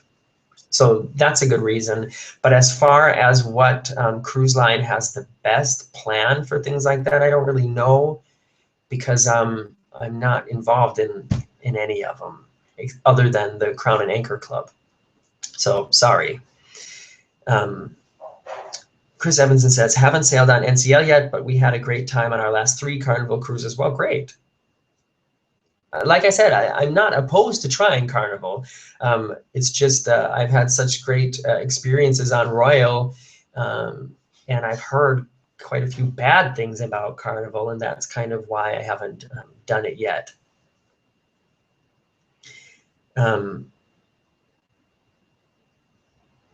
So that's a good reason. But as far as what cruise line has the best plan for things like that, I don't really know, because I'm not involved in any of them other than the Crown and Anchor Club. So sorry. Chris Evanson says, haven't sailed on NCL yet, but we had a great time on our last 3 Carnival cruises. Well, great. Like I said, I'm not opposed to trying Carnival. It's just I've had such great experiences on Royal, and I've heard quite a few bad things about Carnival, and that's kind of why I haven't done it yet.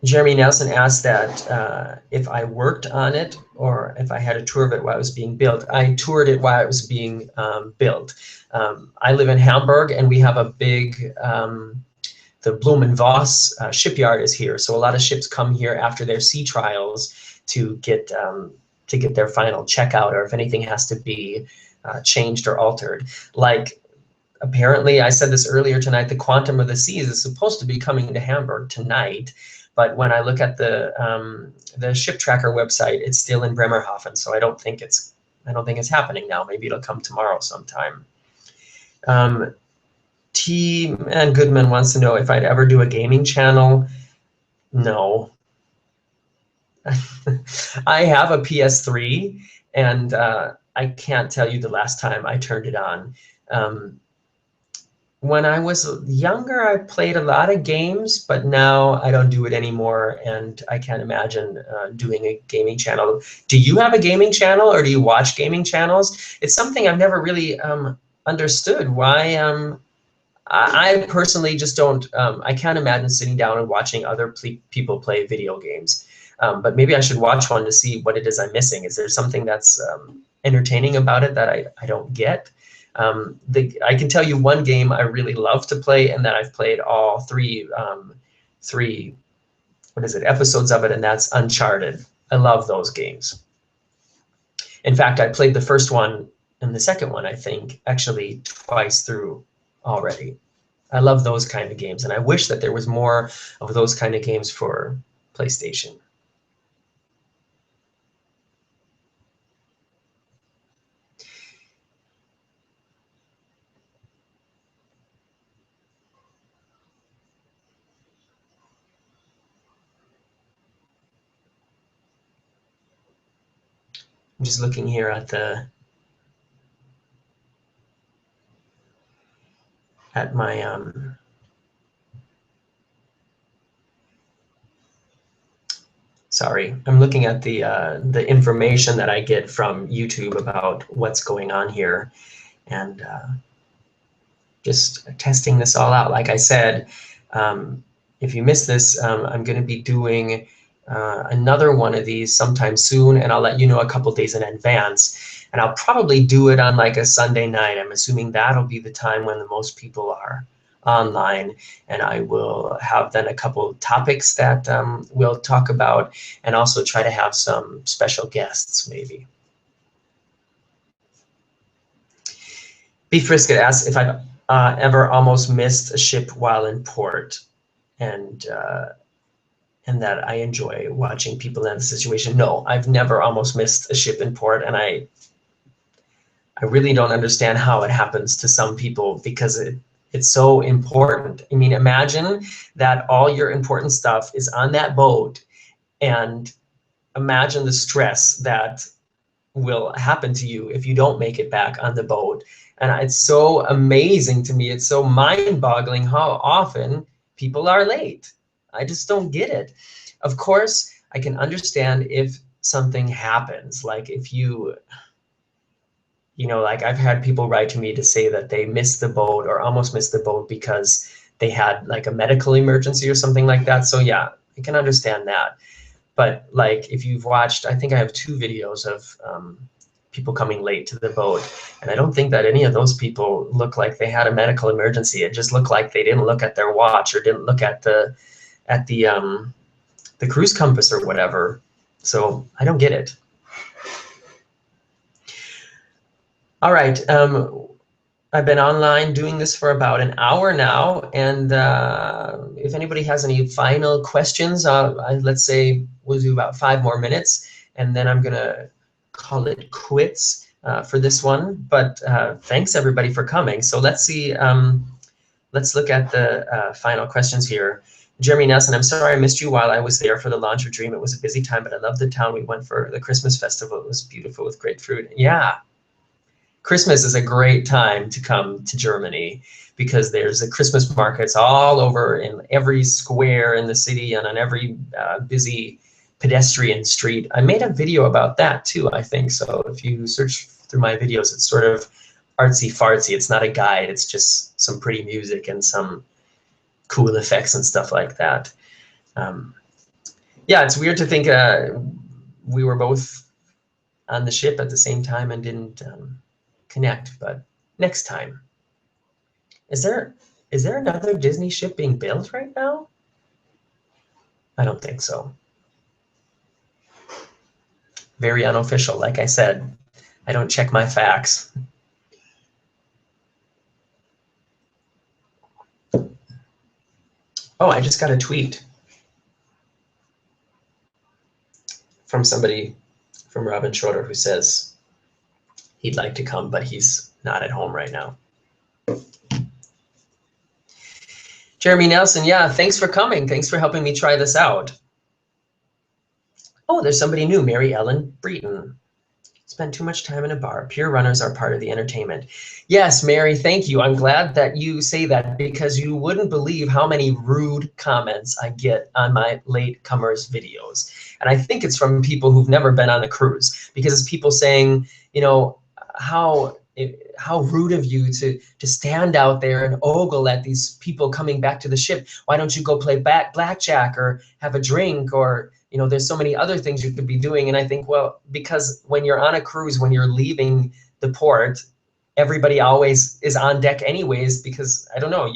Jeremy Nelson asked that if I worked on it or if I had a tour of it while it was being built. I toured it while it was being built. I live in Hamburg, and we have a big, the Blumenvoss shipyard is here. So a lot of ships come here after their sea trials to get their final checkout, or if anything has to be changed or altered. Like, apparently, I said this earlier tonight, the Quantum of the Seas is supposed to be coming to Hamburg tonight. But when I look at the ship tracker website, it's still in Bremerhaven, so I don't think it's happening now. Maybe it'll come tomorrow sometime. T. and Goodman wants to know if I'd ever do a gaming channel. No. I have a PS3, and I can't tell you the last time I turned it on. When I was younger, I played a lot of games, but now I don't do it anymore, and I can't imagine doing a gaming channel. Do you have a gaming channel, or do you watch gaming channels? It's something I've never really understood. Why? I personally just don't. I can't imagine sitting down and watching other people play video games. But maybe I should watch one to see what it is I'm missing. Is there something that's entertaining about it that I don't get? I can tell you one game I really love to play, and that I've played all three episodes of it, and that's Uncharted. I love those games. In fact, I played the first one and the second one, I think, actually twice through already. I love those kind of games, and I wish that there was more of those kind of games for PlayStation. just looking here at my sorry, I'm looking at the information that I get from YouTube about what's going on here, and just testing this all out. Like I said, if you missed this, I'm going to be doing another one of these sometime soon, and I'll let you know a couple days in advance. And I'll probably do it on like a Sunday night. I'm assuming that'll be the time when the most people are online, and I will have then a couple topics that we'll talk about, and also try to have some special guests maybe. B. Frisket asks if I've ever almost missed a ship while in port, and that I enjoy watching people in the situation. No, I've never almost missed a ship in port, and I really don't understand how it happens to some people, because it's so important. I mean, imagine that all your important stuff is on that boat, and imagine the stress that will happen to you if you don't make it back on the boat. And it's so amazing to me. It's so mind-boggling how often people are late. I just don't get it. Of course, I can understand if something happens, like if you know, like I've had people write to me to say that they missed the boat or almost missed the boat because they had like a medical emergency or something like that. So yeah, I can understand that. But like if you've watched, I think I have 2 videos of people coming late to the boat, and I don't think that any of those people look like they had a medical emergency. It just looked like they didn't look at their watch or didn't look at the cruise compass or whatever. So I don't get it. All right, I've been online doing this for about an hour now, and if anybody has any final questions, let's say we'll do about 5 more minutes, and then I'm gonna call it quits for this one. But thanks everybody for coming. So let's see, let's look at the final questions here. Jeremy Nelson, I'm sorry I missed you while I was there for the launch of Dream. It was a busy time, but I loved the town. We went for the Christmas festival. It was beautiful with great fruit. Yeah. Christmas is a great time to come to Germany, because there's the Christmas markets all over in every square in the city and on every busy pedestrian street. I made a video about that too, I think. So if you search through my videos, it's sort of artsy fartsy. It's not a guide. It's just some pretty music and some cool effects and stuff like that. Yeah, it's weird to think we were both on the ship at the same time and didn't connect, but next time. Is there another Disney ship being built right now? I don't think so. Very unofficial, like I said. I don't check my facts. Oh, I just got a tweet from somebody, from Robin Schroeder, who says he'd like to come, but he's not at home right now. Jeremy Nelson, yeah, thanks for coming. Thanks for helping me try this out. Oh, there's somebody new, Mary Ellen Breton. Spend too much time in a bar. Pure runners are part of the entertainment. Yes, Mary, thank you. I'm glad that you say that, because you wouldn't believe how many rude comments I get on my latecomers videos. And I think it's from people who've never been on a cruise, because it's people saying, you know, how rude of you to stand out there and ogle at these people coming back to the ship. Why don't you go play blackjack or have a drink, or, you know, there's so many other things you could be doing. And I think, well, because when you're on a cruise, when you're leaving the port, everybody always is on deck anyways, because I don't know,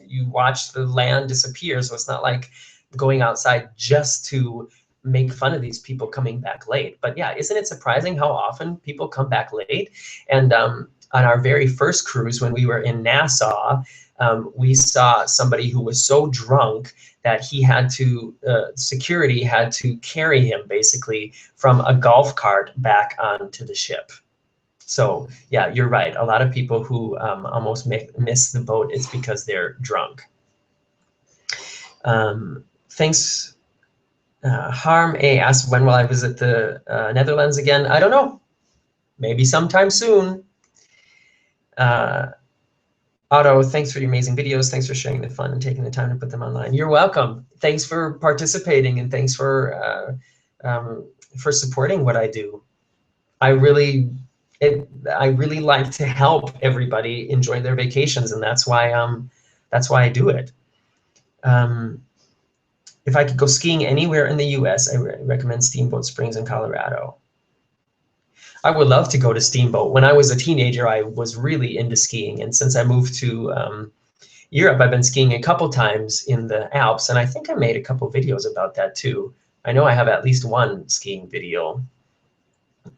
you watch the land disappear. So it's not like going outside just to make fun of these people coming back late. But yeah, isn't it surprising how often people come back late? And on our very first cruise, when we were in Nassau, we saw somebody who was so drunk that he had to, security had to carry him basically from a golf cart back onto the ship. So yeah, you're right. A lot of people who almost miss the boat, it's because they're drunk. Thanks. Harm A asks, when will I visit the Netherlands again? I don't know. maybe sometime soon. Otto, thanks for your amazing videos. Thanks for sharing the fun and taking the time to put them online. You're welcome. Thanks for participating, and thanks for supporting what I do. I really like to help everybody enjoy their vacations, and that's why I do it. If I could go skiing anywhere in the U.S., I recommend Steamboat Springs in Colorado. I would love to go to Steamboat. When I was a teenager, I was really into skiing, and since I moved to Europe, I've been skiing a couple times in the Alps, and I think I made a couple videos about that too. I know I have at least one skiing video.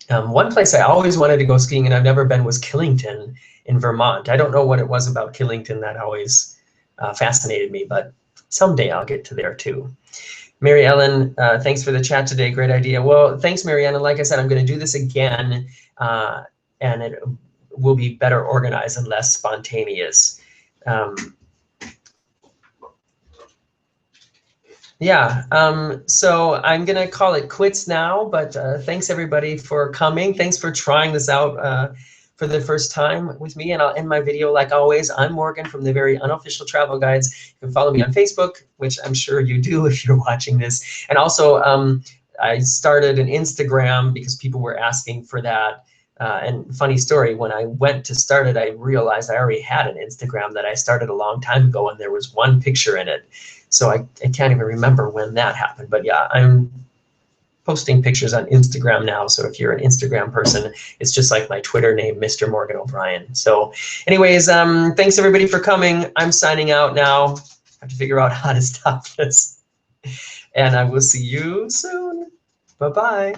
One place I always wanted to go skiing and I've never been was Killington in Vermont. I don't know what it was about Killington that always fascinated me, but someday I'll get to there too. Mary Ellen, thanks for the chat today. Great idea. Well, thanks, Mary Ellen. Like I said, I'm going to do this again, and it will be better organized and less spontaneous. So I'm going to call it quits now, but thanks everybody for coming. Thanks for trying this out for the first time with me, and I'll end my video like always. I'm Morgan from the Very Unofficial Travel Guides. You can follow me on Facebook, which I'm sure you do if you're watching this. And also I started an Instagram because people were asking for that. And funny story, when I went to start it, I realized I already had an Instagram that I started a long time ago, and there was one picture in it. So I can't even remember when that happened. But yeah, I'm posting pictures on Instagram now. So if you're an Instagram person, it's just like my Twitter name, Mr. Morgan O'Brien. So anyways, thanks everybody for coming. I'm signing out now. I have to figure out how to stop this. And I will see you soon. Bye-bye.